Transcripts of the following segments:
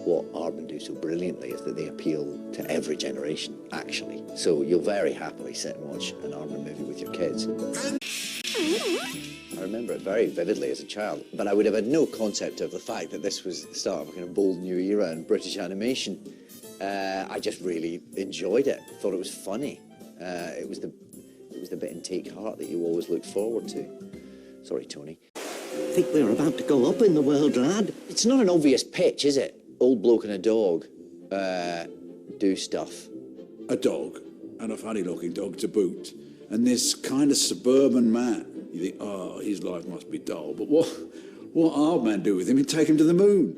what Aardman do so brilliantly is that they appeal to every generation, actually. So you'll very happily sit and watch an Aardman movie with your kids. I remember it very vividly as a child, but I would have had no concept of the fact that this was the start of a kind of bold new era in British animation. I just really enjoyed it, thought it was funny. It was the bit in Take Heart that you always looked forward to. Sorry, Tony. I think we're about to go up in the world, lad. It's not an obvious pitch, is it? Old bloke and a dog do stuff. A dog, and a funny-looking dog to boot, and this kind of suburban man. You think, oh, his life must be dull, but what Aardman do with him? He'd take him to the moon.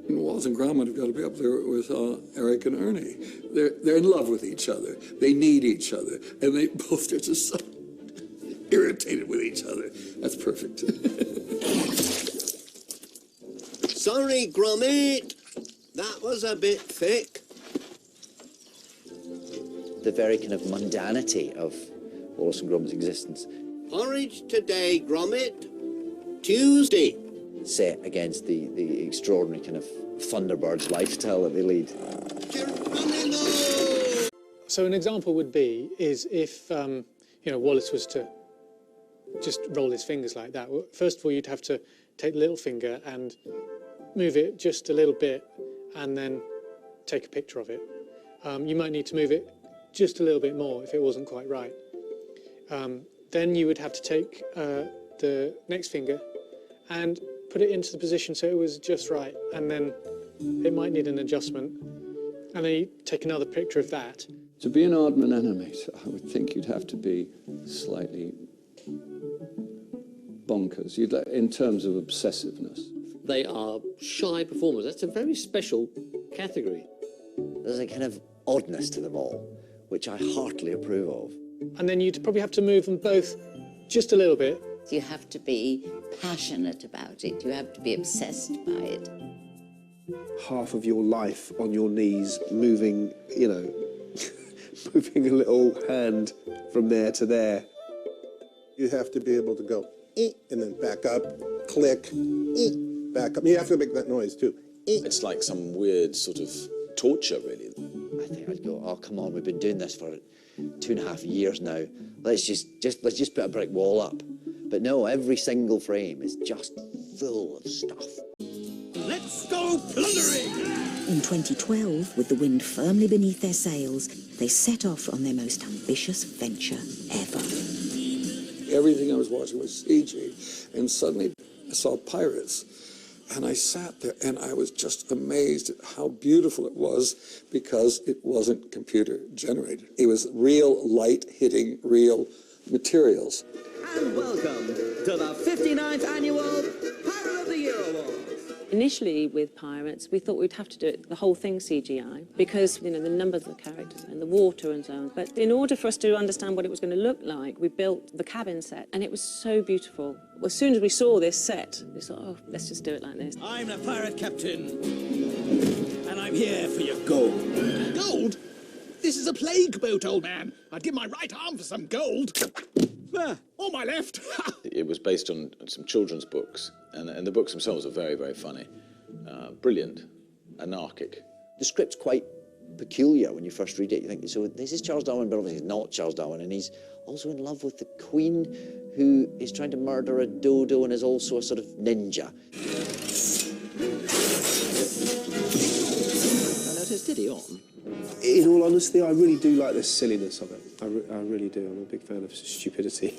Wallace and Gromit have got to be up there with Eric and Ernie. They're in love with each other. They need each other, and they both are just so irritated with each other. That's perfect. Sorry, Gromit. That was a bit thick. The very kind of mundanity of Wallace and Gromit's existence. Porridge today, Gromit. Tuesday. Set against the extraordinary kind of Thunderbirds lifestyle that they lead. So an example would be if Wallace was to just roll his fingers like that. First of all, you'd have to take the little finger and move it just a little bit, and then take a picture of it. You might need to move it just a little bit more if it wasn't quite right. Then you would have to take the next finger and put it into the position so it was just right, and then it might need an adjustment. And then you take another picture of that. To be an Aardman animator, I would think you'd have to be slightly bonkers, in terms of obsessiveness. They are shy performers. That's a very special category. There's a kind of oddness to them all, which I heartily approve of. And then you'd probably have to move them both just a little bit. You have to be passionate about it. You have to be obsessed by it. Half of your life on your knees, moving, moving a little hand from there to there. You have to be able to go, and then back up, click, back up. You have to make that noise, too. It's like some weird sort of torture, really. I think I'd go, oh, come on, we've been doing this for 2.5 years now. Let's just put a brick wall up. But no, every single frame is just full of stuff. Let's go plundering! In 2012, with the wind firmly beneath their sails, they set off on their most ambitious venture ever. Everything I was watching was CG, and suddenly I saw pirates. And I sat there and I was just amazed at how beautiful it was, because it wasn't computer generated. It was real light hitting real materials. And welcome to the 59th Annual Pirate of the Year Awards. Initially, with Pirates, we thought we'd have to do it, the whole thing CGI, because, the numbers of the characters and the water and so on. But in order for us to understand what it was going to look like, we built the cabin set, and it was so beautiful. As soon as we saw this set, we thought, oh, let's just do it like this. I'm the pirate captain, and I'm here for your gold. Gold? This is a plague boat, old man. I'd give my right arm for some gold. There, or my left. It was based on some children's books, and the books themselves are very, very funny. Brilliant, anarchic. The script's quite peculiar when you first read it. You think, so this is Charles Darwin, but obviously he's not Charles Darwin, and he's also in love with the Queen, who is trying to murder a dodo and is also a sort of ninja. I noticed, did he on? In all honesty, I really do like the silliness of it. I really do. I'm a big fan of stupidity.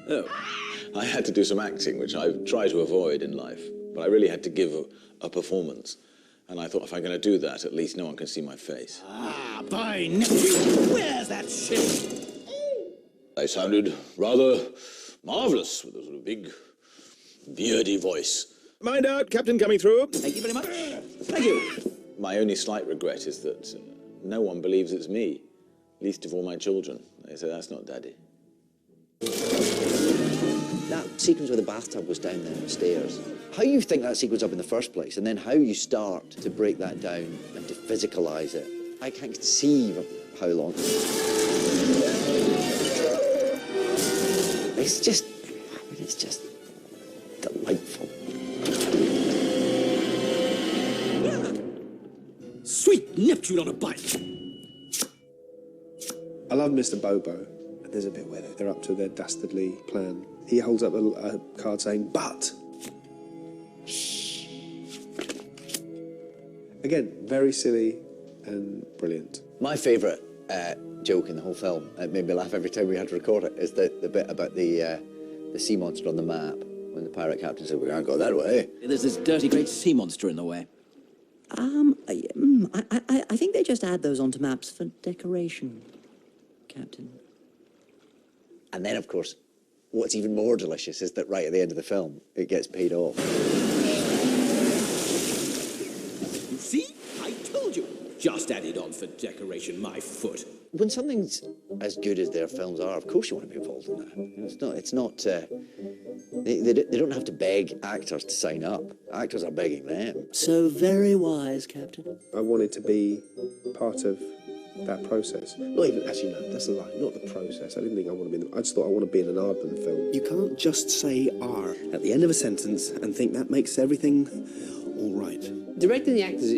Oh, I had to do some acting, which I try to avoid in life, but I really had to give a performance. And I thought, if I'm going to do that, at least no one can see my face. Ah, by nephew, where's that ship? I sounded rather marvellous, with a sort of big, beardy voice. Mind out, Captain coming through. Thank you very much. Thank you. My only slight regret is that no one believes it's me, least of all my children. They say, that's not Daddy. That sequence where the bathtub was down the stairs, how you think that sequence up in the first place, and then how you start to break that down and to physicalise it, I can't conceive of how long. It's just delightful. Sweet Neptune on a bike. I love Mr. Bobo. There's a bit where they're up to their dastardly plan. He holds up a card saying, "But." Again, very silly and brilliant. My favourite joke in the whole film, it made me laugh every time we had to record it, is the bit about the sea monster on the map, when the pirate captain said, "We can't go that way." There's this dirty great sea monster in the way. I think they just add those onto maps for decoration, Captain. And then, of course, what's even more delicious is that right at the end of the film, it gets paid off. You see? I told you. Just added on for decoration, my foot. When something's as good as their films are, of course you want to be involved in that. You know, it's not. They don't have to beg actors to sign up. Actors are begging them. So very wise, Captain. I wanted to be part of that process. Not even, actually, no, that's a lie. Not the process. I didn't think I want to be in I just thought I want to be in an Aardman film. You can't just say "R" at the end of a sentence and think that makes everything all right. Directing the actors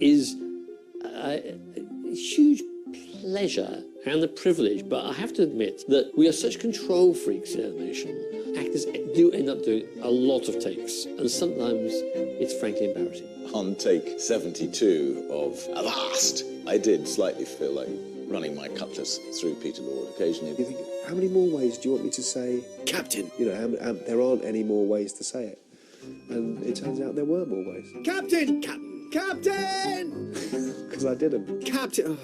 is a huge pleasure and a privilege, but I have to admit that we are such control freaks in animation. Actors do end up doing a lot of takes, and sometimes it's frankly embarrassing. On take 72 of Avast, I did slightly feel like running my cutlass through Peter Lord occasionally. You think, how many more ways do you want me to say "Captain"? You know, there aren't any more ways to say it. And it turns out there were more ways. Captain! Captain! Because I didn't. Captain!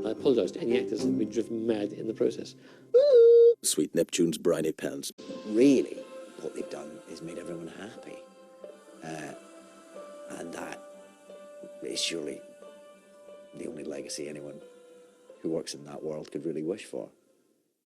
I apologise to any actors that have been driven mad in the process. Sweet Neptune's briny pants. Really, what they've done is made everyone happy. And that is surely the only legacy anyone who works in that world could really wish for.